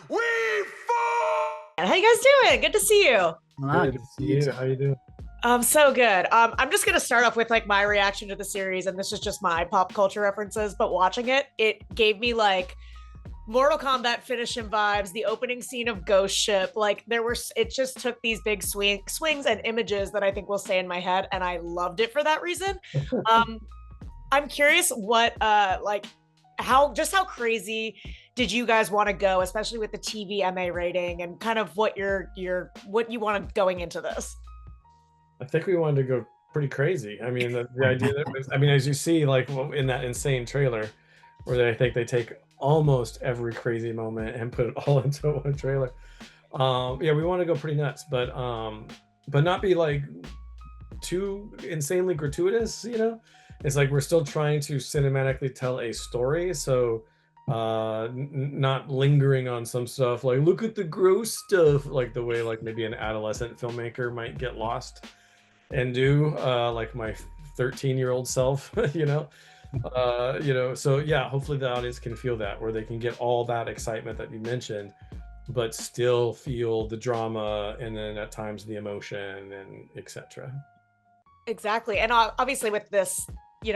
We fought! How you guys doing? Good to see you. Good to see you. How you doing? So good. I'm just gonna start off with like my reaction to the series, and this is just my pop culture references. But watching it, it gave me like Mortal Kombat finish him vibes. The opening scene of Ghost Ship, like it just took these big swings and images that I think will stay in my head, and I loved it for that reason. I'm curious what how crazy did you guys want to go, especially with the TVMA rating, and kind of what what you wanted going into this? I think we wanted to go pretty crazy. I mean, the idea that was, I mean, as you see, like in that insane trailer, where I think they take almost every crazy moment and put it all into one trailer. Yeah, we want to go pretty nuts, but not be like too insanely gratuitous. You know, it's like we're still trying to cinematically tell a story, so not lingering on some stuff like look at the gross stuff, like the way like maybe an adolescent filmmaker might get lost and do, like my 13-year-old self. you know so yeah, hopefully the audience can feel that, where they can get all that excitement that you mentioned but still feel the drama, and then at times the emotion, and etc. Exactly. And obviously with this,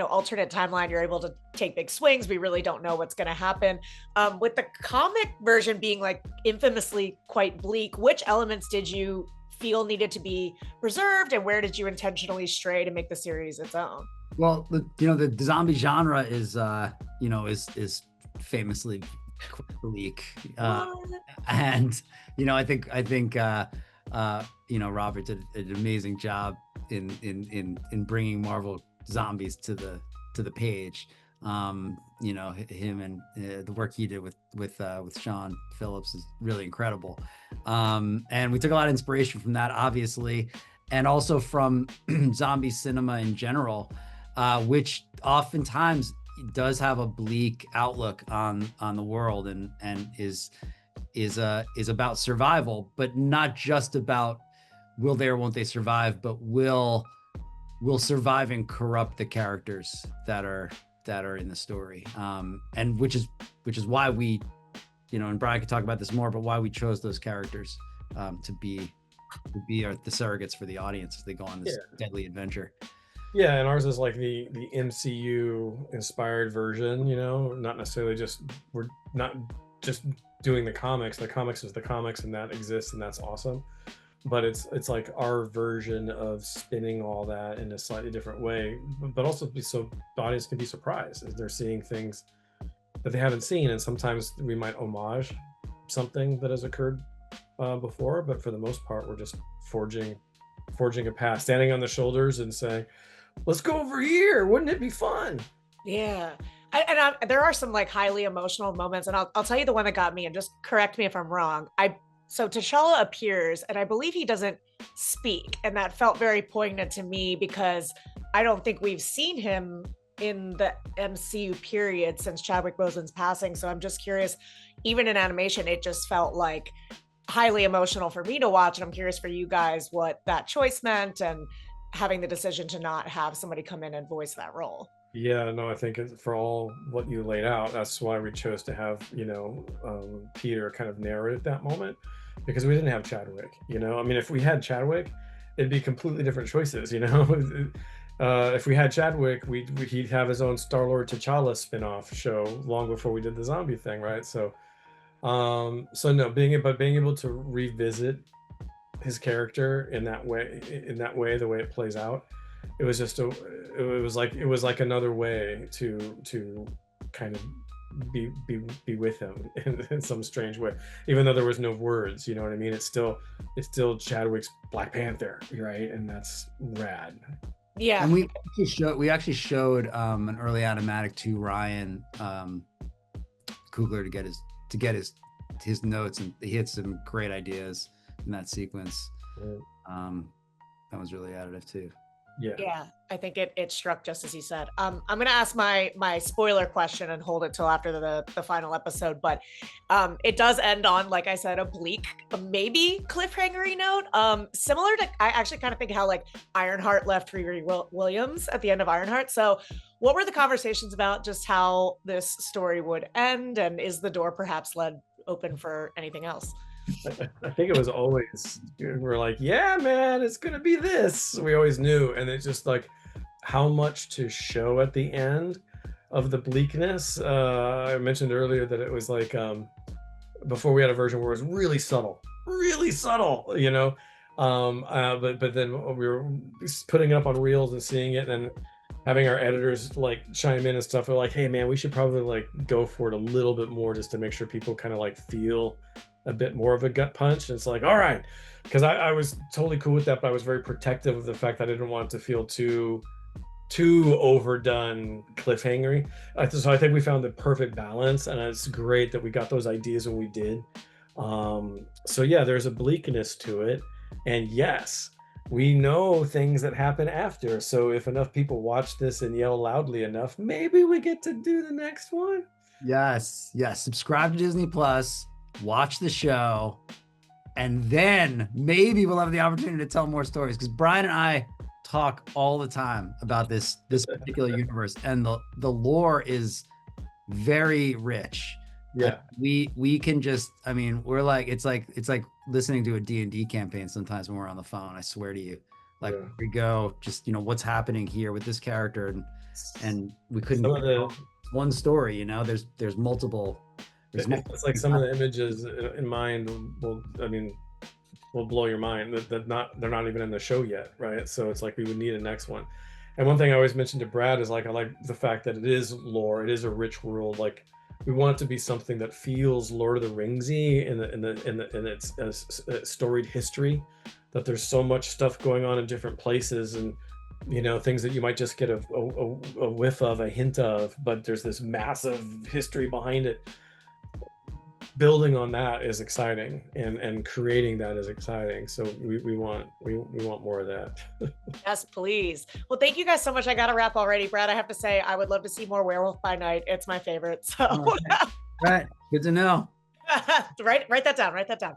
alternate timeline, you're able to take big swings. We really don't know what's going to happen. With the comic version being like infamously quite bleak, which elements did you feel needed to be preserved, and where did you intentionally stray to make the series its own? Well, the zombie genre is famously bleak, and I think Robert did an amazing job in bringing Marvel zombies to the page. Him and the work he did with Sean Phillips is really incredible. And we took a lot of inspiration from that, obviously, and also from zombie cinema in general, which oftentimes does have a bleak outlook on the world, and is about survival, but not just about will they or won't they survive, but will survive and corrupt the characters that are in the story, and which is why we, and Bryan could talk about this more, but why we chose those characters to be the surrogates for the audience as they go on this deadly adventure. Yeah, and ours is like the MCU inspired version, not necessarily we're not just doing the comics. The comics is the comics, and that exists, and that's awesome. But it's like our version of spinning all that in a slightly different way, but also so the audience can be surprised as they're seeing things that they haven't seen. And sometimes we might homage something that has occurred before, but for the most part, we're just forging a path, standing on the shoulders and saying, let's go over here. Wouldn't it be fun? Yeah. And there are some like highly emotional moments, and I'll tell you the one that got me, and just correct me if I'm wrong. So T'Challa appears, and I believe he doesn't speak, and that felt very poignant to me because I don't think we've seen him in the MCU period since Chadwick Boseman's passing. So I'm just curious, even in animation, it just felt like highly emotional for me to watch, and I'm curious for you guys what that choice meant, and having the decision to not have somebody come in and voice that role. Yeah, no, I think for all what you laid out, that's why we chose to have, Peter kind of narrate that moment, because we didn't have Chadwick, I mean, if we had Chadwick, it'd be completely different choices, if we had Chadwick, he'd have his own Star-Lord T'Challa spin-off show long before we did the zombie thing, right? So no, being able to revisit his character in that way, the way it plays out, it was just it was like another way to kind of be with him in some strange way, even though there was no words. You know what I mean? It's still Chadwick's Black Panther, right? And that's rad. Yeah. And we actually showed an early animatic to Ryan Coogler to get his notes, and he had some great ideas in that sequence. That was really additive too. Yeah, I think it struck just as you said. I'm gonna ask my spoiler question and hold it till after the final episode, but it does end on, like I said, a bleak, maybe cliffhangery note. Similar to, I actually kind of think how like Ironheart left Riri Williams at the end of Ironheart. So what were the conversations about just how this story would end, and is the door perhaps led open for anything else. I think it was always, we're like, yeah, man, it's gonna be this. We always knew, and it's just like how much to show at the end of the bleakness. I mentioned earlier that it was like before we had a version where it was really subtle, you know. But then we were putting it up on reels and seeing it, and having our editors like chime in and stuff. They're like, hey man, we should probably like go for it a little bit more just to make sure people kind of like feel a bit more of a gut punch. And it's like, all right, because I was totally cool with that, but I was very protective of the fact that I didn't want it to feel too overdone, cliffhangery. So I think we found the perfect balance, and it's great that we got those ideas when we did. So yeah, there's a bleakness to it, and yes, we know things that happen after. So if enough people watch this and yell loudly enough, maybe we get to do the next one. Yes, yes. Subscribe to Disney Plus, watch the show, and then maybe we'll have the opportunity to tell more stories, because Bryan and I talk all the time about this particular universe, and the lore is very rich. Yeah, we can just, I mean, we're like, it's like listening to a D&D campaign sometimes when we're on the phone. I swear to you, like, yeah. we go, just, you know, what's happening here with this character, and we couldn't Some of the, one story, you know, there's multiple. it's like some of the images in mind will blow your mind that they're not even in the show yet, right? So it's like we would need a next one. And one thing I always mention to Brad is like, I like the fact that it is lore, it is a rich world. Like, we want it to be something that feels Lord of the Ringsy in its storied history, that there's so much stuff going on in different places, and you know, things that you might just get a whiff of, a hint of, but there's this massive history behind it. Building on that is exciting, and creating that is exciting. So we want more of that. Yes, please. Well, thank you guys so much. I got to wrap already. Brad, I have to say, I would love to see more Werewolf by Night. It's my favorite. So Right. Good to know. write that down.